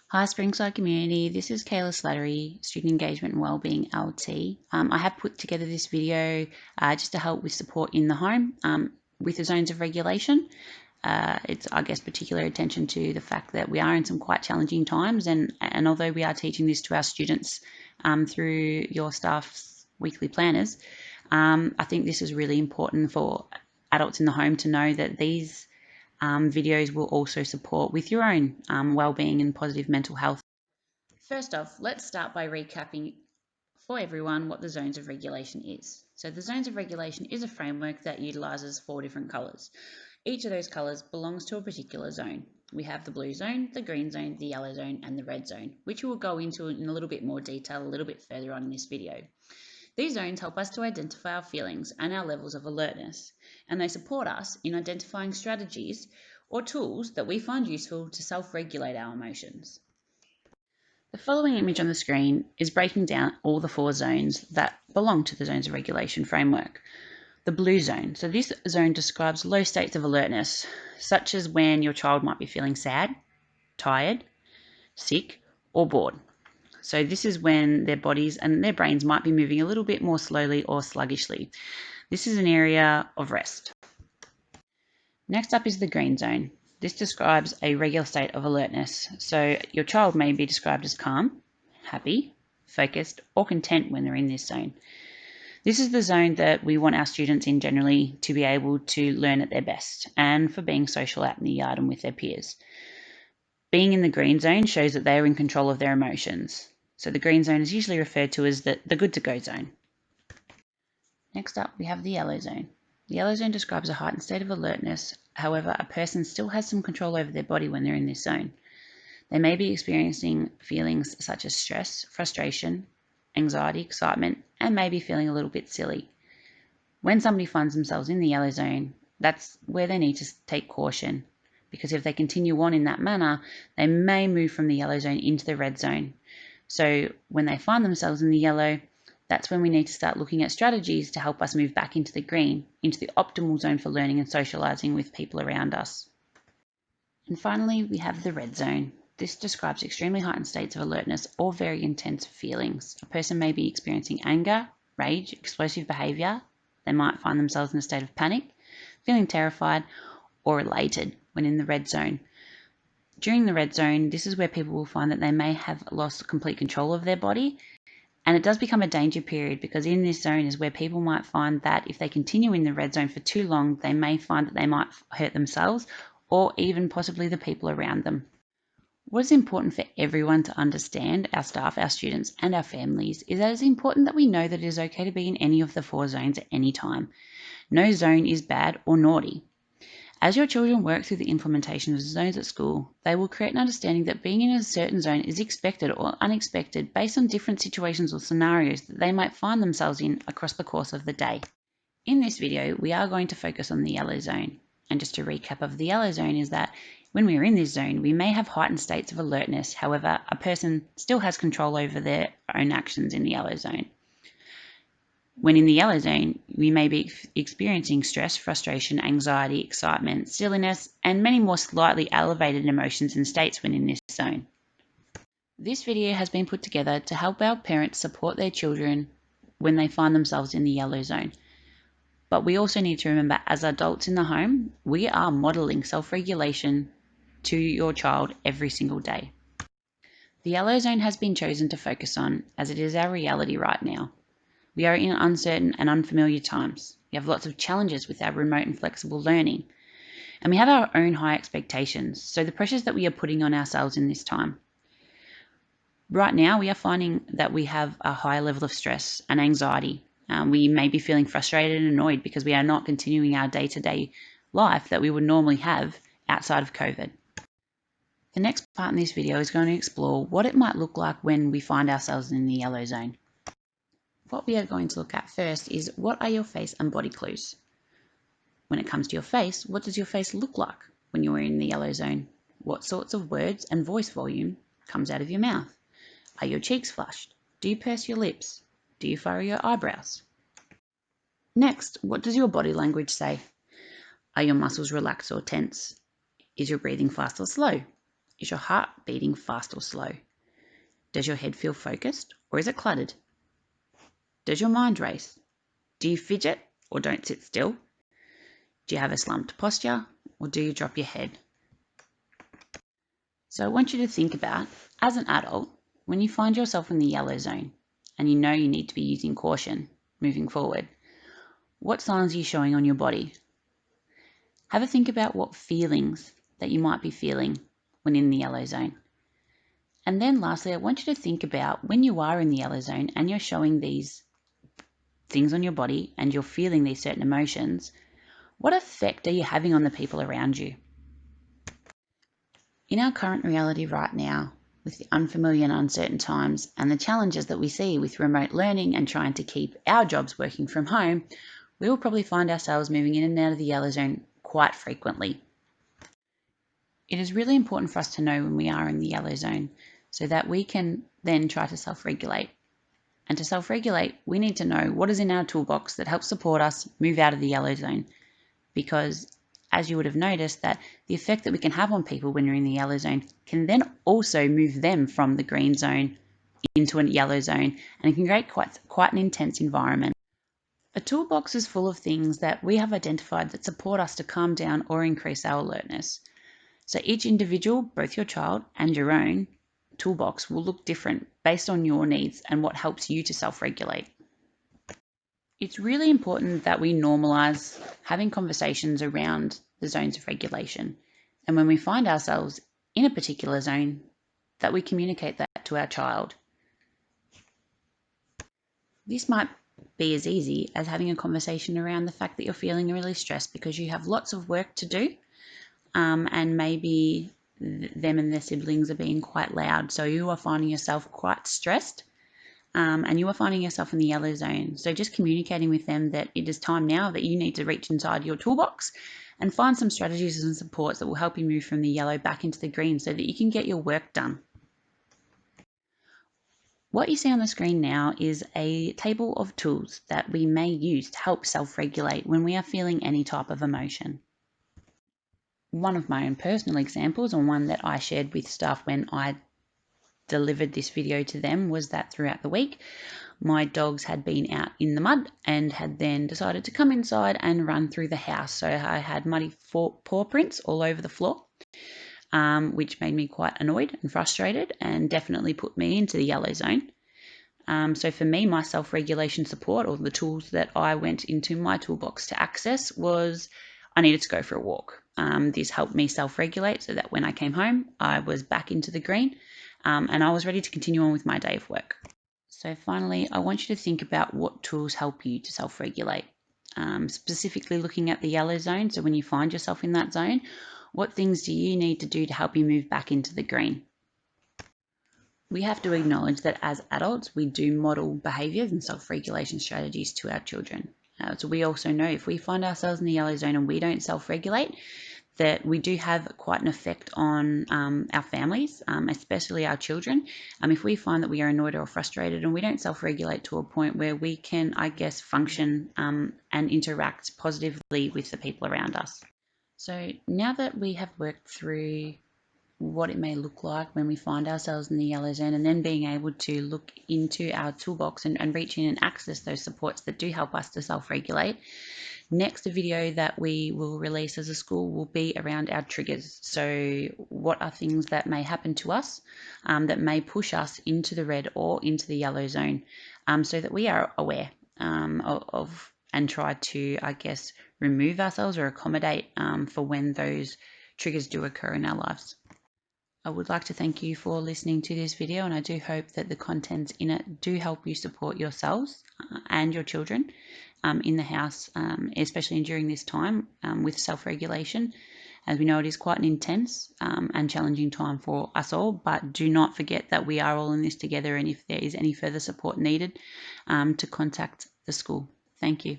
Hi Springside community, this is Kayla Slattery, Student Engagement and Wellbeing LT. I have put together this video just to help with support in the home with the zones of regulation. It's, I guess, particular attention to the fact that we are in some quite challenging times, and although we are teaching this to our students through your staff's weekly planners, I think this is really important for adults in the home to know that these videos will also support with your own well-being and positive mental health. First off, let's start by recapping for everyone what the zones of regulation is. So the zones of regulation is a framework that utilises 4 different colours. Each of those colours belongs to a particular zone. We have the blue zone, the green zone, the yellow zone and the red zone, which we will go into in a little bit more detail a little bit further on in this video. These zones help us to identify our feelings and our levels of alertness, and they support us in identifying strategies or tools that we find useful to self-regulate our emotions. The following image on the screen is breaking down all the 4 zones that belong to the zones of regulation framework. The blue zone. So this zone describes low states of alertness, such as when your child might be feeling sad, tired, sick, or bored. So this is when their bodies and their brains might be moving a little bit more slowly or sluggishly. This is an area of rest. Next up is the green zone. This describes a regular state of alertness. So your child may be described as calm, happy, focused, or content when they're in this zone. This is the zone that we want our students in generally to be able to learn at their best and for being social out in the yard and with their peers. Being in the green zone shows that they are in control of their emotions. So the green zone is usually referred to as the good to go zone. Next up, we have the yellow zone. The yellow zone describes a heightened state of alertness. However, a person still has some control over their body when they're in this zone. They may be experiencing feelings such as stress, frustration, anxiety, excitement, and maybe feeling a little bit silly. When somebody finds themselves in the yellow zone, that's where they need to take caution, because if they continue on in that manner, they may move from the yellow zone into the red zone. So when they find themselves in the yellow, that's when we need to start looking at strategies to help us move back into the green, into the optimal zone for learning and socializing with people around us. And finally, we have the red zone. This describes extremely heightened states of alertness or very intense feelings. A person may be experiencing anger, rage, explosive behavior. They might find themselves in a state of panic, feeling terrified, or elated when in the red zone. During the red zone, this is where people will find that they may have lost complete control of their body. And it does become a danger period, because in this zone is where people might find that if they continue in the red zone for too long, they may find that they might hurt themselves or even possibly the people around them. What is important for everyone to understand, our staff, our students, and our families, is that it's important that we know that it is okay to be in any of the 4 zones at any time. No zone is bad or naughty. As your children work through the implementation of zones at school, they will create an understanding that being in a certain zone is expected or unexpected based on different situations or scenarios that they might find themselves in across the course of the day. In this video, we are going to focus on the yellow zone. And just a recap of the yellow zone is that when we are in this zone, we may have heightened states of alertness. However, a person still has control over their own actions in the yellow zone. When in the yellow zone, we may be experiencing stress, frustration, anxiety, excitement, silliness, and many more slightly elevated emotions and states when in this zone. This video has been put together to help our parents support their children when they find themselves in the yellow zone. But we also need to remember, as adults in the home, we are modelling self-regulation to your child every single day. The yellow zone has been chosen to focus on as it is our reality right now. We are in uncertain and unfamiliar times. We have lots of challenges with our remote and flexible learning. And we have our own high expectations, so the pressures that we are putting on ourselves in this time. Right now, we are finding that we have a higher level of stress and anxiety. We may be feeling frustrated and annoyed because we are not continuing our day-to-day life that we would normally have outside of COVID. The next part in this video is going to explore what it might look like when we find ourselves in the yellow zone. What we are going to look at first is, what are your face and body clues? When it comes to your face, what does your face look like when you are in the yellow zone? What sorts of words and voice volume comes out of your mouth? Are your cheeks flushed? Do you purse your lips? Do you furrow your eyebrows? Next, what does your body language say? Are your muscles relaxed or tense? Is your breathing fast or slow? Is your heart beating fast or slow? Does your head feel focused or is it cluttered? Does your mind race? Do you fidget or don't sit still? Do you have a slumped posture or do you drop your head? So I want you to think about, as an adult, when you find yourself in the yellow zone and you know you need to be using caution moving forward, what signs are you showing on your body? Have a think about what feelings that you might be feeling when in the yellow zone. And then lastly, I want you to think about when you are in the yellow zone and you're showing these things on your body and you're feeling these certain emotions, what effect are you having on the people around you? In our current reality right now, with the unfamiliar and uncertain times and the challenges that we see with remote learning and trying to keep our jobs working from home, we will probably find ourselves moving in and out of the yellow zone quite frequently. It is really important for us to know when we are in the yellow zone so that we can then try to self-regulate. And to self-regulate, we need to know what is in our toolbox that helps support us move out of the yellow zone. Because as you would have noticed, that the effect that we can have on people when you're in the yellow zone can then also move them from the green zone into a yellow zone, and it can create quite an intense environment. A toolbox is full of things that we have identified that support us to calm down or increase our alertness. So each individual, both your child and your own toolbox, will look different based on your needs and what helps you to self-regulate. It's really important that we normalise having conversations around the zones of regulation. And when we find ourselves in a particular zone, that we communicate that to our child. This might be as easy as having a conversation around the fact that you're feeling really stressed because you have lots of work to do, and maybe them and their siblings are being quite loud. So you are finding yourself quite stressed. And you are finding yourself in the yellow zone. So just communicating with them that it is time now that you need to reach inside your toolbox and find some strategies and supports that will help you move from the yellow back into the green so that you can get your work done. What you see on the screen now is a table of tools that we may use to help self-regulate when we are feeling any type of emotion. One of my own personal examples, and one that I shared with staff when I delivered this video to them, was that throughout the week, my dogs had been out in the mud and had then decided to come inside and run through the house. So I had muddy paw prints all over the floor, which made me quite annoyed and frustrated and definitely put me into the yellow zone. So for me, my self-regulation support, or the tools that I went into my toolbox to access, was I needed to go for a walk. This helped me self-regulate so that when I came home, I was back into the green, and I was ready to continue on with my day of work. So finally, I want you to think about what tools help you to self-regulate. Specifically looking at the yellow zone, so when you find yourself in that zone, what things do you need to do to help you move back into the green? We have to acknowledge that as adults, we do model behaviours and self-regulation strategies to our children. So we also know if we find ourselves in the yellow zone and we don't self-regulate, that we do have quite an effect on our families, especially our children. If we find that we are annoyed or frustrated and we don't self-regulate to a point where we can, I guess, function and interact positively with the people around us. So now that we have worked through what it may look like when we find ourselves in the yellow zone, and then being able to look into our toolbox and reach in and access those supports that do help us to self-regulate, next video that we will release as a school will be around our triggers. So what are things that may happen to us that may push us into the red or into the yellow zone, so that we are aware of and try to, I guess, remove ourselves or accommodate for when those triggers do occur in our lives. I would like to thank you for listening to this video, and I do hope that the contents in it do help you support yourselves and your children in the house, especially during this time with self-regulation. As we know, it is quite an intense and challenging time for us all, but do not forget that we are all in this together, and if there is any further support needed, to contact the school. Thank you.